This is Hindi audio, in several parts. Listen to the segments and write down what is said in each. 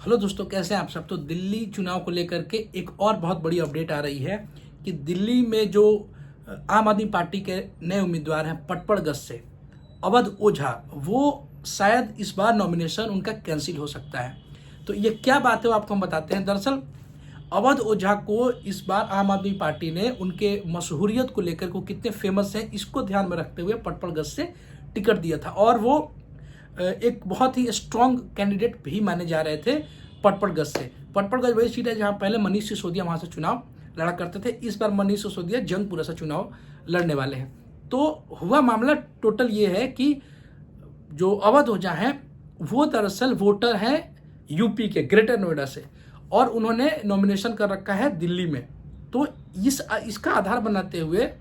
हेलो दोस्तों, कैसे हैं आप सब। तो दिल्ली चुनाव को लेकर के एक और बहुत बड़ी अपडेट आ रही है कि दिल्ली में जो आम आदमी पार्टी के नए उम्मीदवार हैं पटपड़गढ़ से अवध ओझा, वो शायद इस बार नॉमिनेशन उनका कैंसिल हो सकता है। तो ये क्या बात है वो आपको हम बताते हैं। दरअसल अवध ओझा को इस बार आम आदमी पार्टी ने उनके मशहूरियत को लेकर को कितने फेमस हैं इसको ध्यान में रखते हुए पटपड़गढ़ से टिकट दिया था और वो एक बहुत ही स्ट्रॉन्ग कैंडिडेट भी माने जा रहे थे पटपड़गढ़ से। पटपड़गढ़ वही सीट है जहां पहले मनीष सिसोदिया वहां से चुनाव लड़ा करते थे। इस बार मनीष सिसोदिया जंगपुरा से चुनाव लड़ने वाले हैं। तो हुआ मामला टोटल ये है कि जो अवध ओझा हैं वो दरअसल वोटर हैं यूपी के ग्रेटर नोएडा से और उन्होंने नॉमिनेशन कर रखा है दिल्ली में। तो इसका आधार बनाते हुए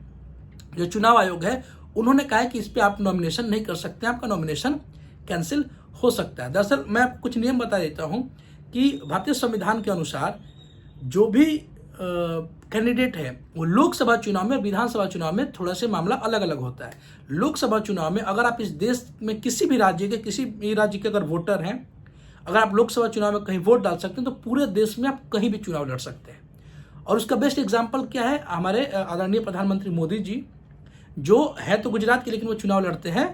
जो चुनाव आयोग है उन्होंने कहा है कि इस पर आप नॉमिनेशन नहीं कर सकते, आपका नॉमिनेशन कैंसिल हो सकता है। दरअसल मैं आपको कुछ नियम बता देता हूं कि भारतीय संविधान के अनुसार जो भी कैंडिडेट है वो लोकसभा चुनाव में, विधानसभा चुनाव में थोड़ा से मामला अलग अलग होता है। लोकसभा चुनाव में अगर आप इस देश में किसी भी राज्य के अगर वोटर हैं, अगर आप लोकसभा चुनाव में कहीं वोट डाल सकते हैं तो पूरे देश में आप कहीं भी चुनाव लड़ सकते हैं। और उसका बेस्ट एग्जाम्पल क्या है, हमारे आदरणीय प्रधानमंत्री मोदी जी जो है तो गुजरात के, लेकिन वो चुनाव लड़ते हैं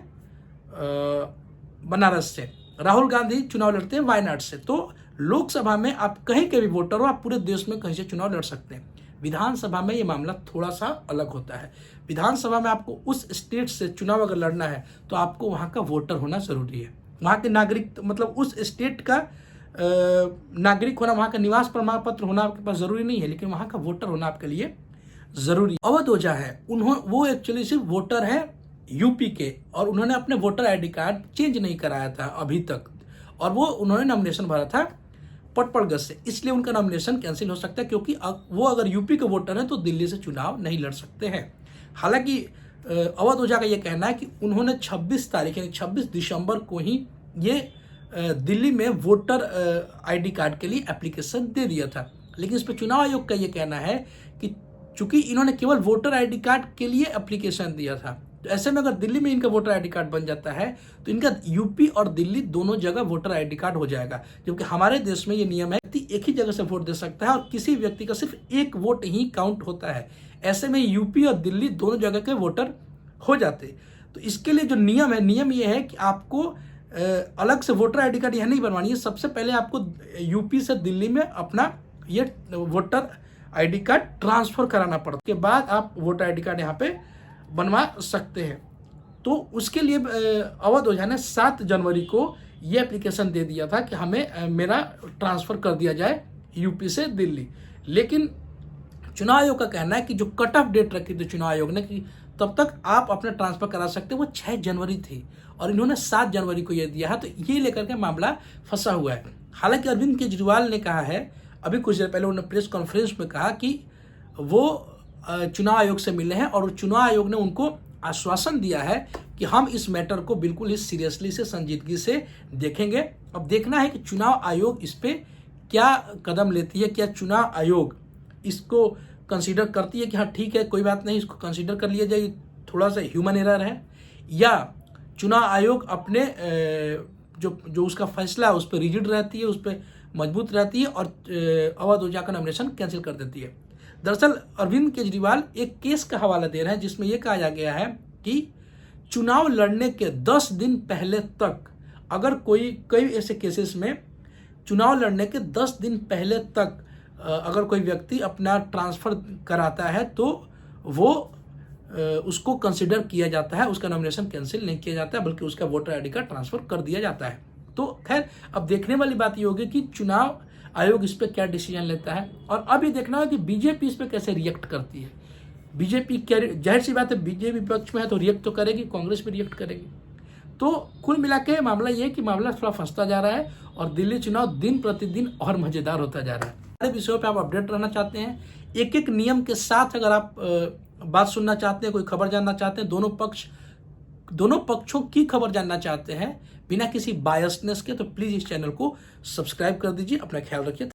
बनारस से। राहुल गांधी चुनाव लड़ते हैं वायनाड से। तो लोकसभा में आप कहीं के भी वोटर हो, आप पूरे देश में कहीं से चुनाव लड़ सकते हैं। विधानसभा में ये मामला थोड़ा सा अलग होता है। विधानसभा में आपको उस स्टेट से चुनाव अगर लड़ना है तो आपको वहां का वोटर होना जरूरी है, वहां के नागरिक, मतलब उस स्टेट का नागरिक होना, वहां का निवास प्रमाण पत्र होना आपके पास जरूरी नहीं है, लेकिन वहां का वोटर होना आपके लिए जरूरी। अवध ओझा है, वो एक्चुअली सिर्फ वोटर है यूपी के और उन्होंने अपने वोटर आईडी कार्ड चेंज नहीं कराया था अभी तक, और वो उन्होंने नॉमिनेशन भरा था पटपड़गढ़ से, इसलिए उनका नॉमिनेशन कैंसिल हो सकता है क्योंकि वो अगर यूपी के वोटर हैं तो दिल्ली से चुनाव नहीं लड़ सकते हैं। हालांकि अवध ओझा का ये कहना है कि उन्होंने 26 तारीख यानी 26 दिसंबर को ही ये दिल्ली में वोटर आईडी कार्ड के लिए एप्लीकेशन दे दिया था। लेकिन इस पर चुनाव आयोग का ये कहना है कि चूंकि इन्होंने केवल वोटर आईडी कार्ड के लिए एप्लीकेशन दिया था, तो ऐसे में अगर दिल्ली में इनका वोटर आईडी कार्ड बन जाता है तो इनका यूपी और दिल्ली दोनों जगह वोटर आईडी कार्ड हो जाएगा। जबकि हमारे देश में ये नियम है कि एक ही जगह से वोट दे सकता है और किसी व्यक्ति का सिर्फ एक वोट ही काउंट होता है। ऐसे में यूपी और दिल्ली दोनों जगह के वोटर हो जाते। तो इसके लिए जो नियम है, नियम ये है कि आपको अलग से वोटर आईडी कार्ड यह नहीं बनवानी है। सबसे पहले आपको यूपी से दिल्ली में अपना ये वोटर आईडी कार्ड ट्रांसफर कराना पड़ता है, के बाद आप वोटर आईडी कार्ड यहाँ पे बनवा सकते हैं। तो उसके लिए अवध ओझा ने 7 जनवरी को ये एप्लीकेशन दे दिया था कि हमें मेरा ट्रांसफर कर दिया जाए यूपी से दिल्ली। लेकिन चुनाव आयोग का कहना है कि जो कट ऑफ डेट रखी थी चुनाव आयोग ने कि तब तक आप अपना ट्रांसफर करा सकते हैं, वो 6 जनवरी थी और इन्होंने 7 जनवरी को ये दिया है। तो ये लेकर के मामला फंसा हुआ है। हालांकि अरविंद केजरीवाल ने कहा है, अभी कुछ देर पहले उन्होंने प्रेस कॉन्फ्रेंस में कहा कि वो चुनाव आयोग से मिले हैं और चुनाव आयोग ने उनको आश्वासन दिया है कि हम इस मैटर को बिल्कुल ही सीरियसली से, संजीदगी से देखेंगे। अब देखना है कि चुनाव आयोग इस पे क्या कदम लेती है। क्या चुनाव आयोग इसको कंसीडर करती है कि हाँ ठीक है, कोई बात नहीं, इसको कंसीडर कर लिया जाए, थोड़ा सा ह्यूमन एरर है, या चुनाव आयोग अपने जो उसका फैसला है उस पर रिजिड रहती है, उस पर मजबूत रहती है और अवध ओझा का नॉमिनेशन कैंसिल कर देती है। दरअसल अरविंद केजरीवाल एक केस का हवाला दे रहे हैं जिसमें यह कहा गया है कि चुनाव लड़ने के 10 दिन पहले तक, अगर कई ऐसे केसेस में चुनाव लड़ने के 10 दिन पहले तक अगर कोई व्यक्ति अपना ट्रांसफर कराता है तो वो उसको कंसिडर किया जाता है, उसका नॉमिनेशन कैंसिल नहीं किया जाता है, बल्कि उसका वोटर आईडी कार्ड ट्रांसफर कर दिया जाता है। तो खैर अब देखने वाली बात ये होगी कि चुनाव आयोग इस पर क्या डिसीजन लेता है। और अब ये देखना है कि बीजेपी इस पर कैसे रिएक्ट करती है। बीजेपी क्या, जाहिर सी बात है बीजेपी विपक्ष में है तो रिएक्ट तो करेगी, कांग्रेस भी रिएक्ट करेगी। तो कुल मिला के मामला ये है कि मामला थोड़ा फंसता जा रहा है और दिल्ली चुनाव दिन प्रतिदिन और मजेदार होता जा रहा है। सारे विषयों पर आप अपडेट रहना चाहते हैं, एक एक नियम के साथ अगर आप बात सुनना चाहते हैं, कोई खबर जानना चाहते हैं, दोनों पक्षों की खबर जानना चाहते हैं बिना किसी बायसनेस के, तो प्लीज इस चैनल को सब्सक्राइब कर दीजिए। अपना ख्याल रखिए।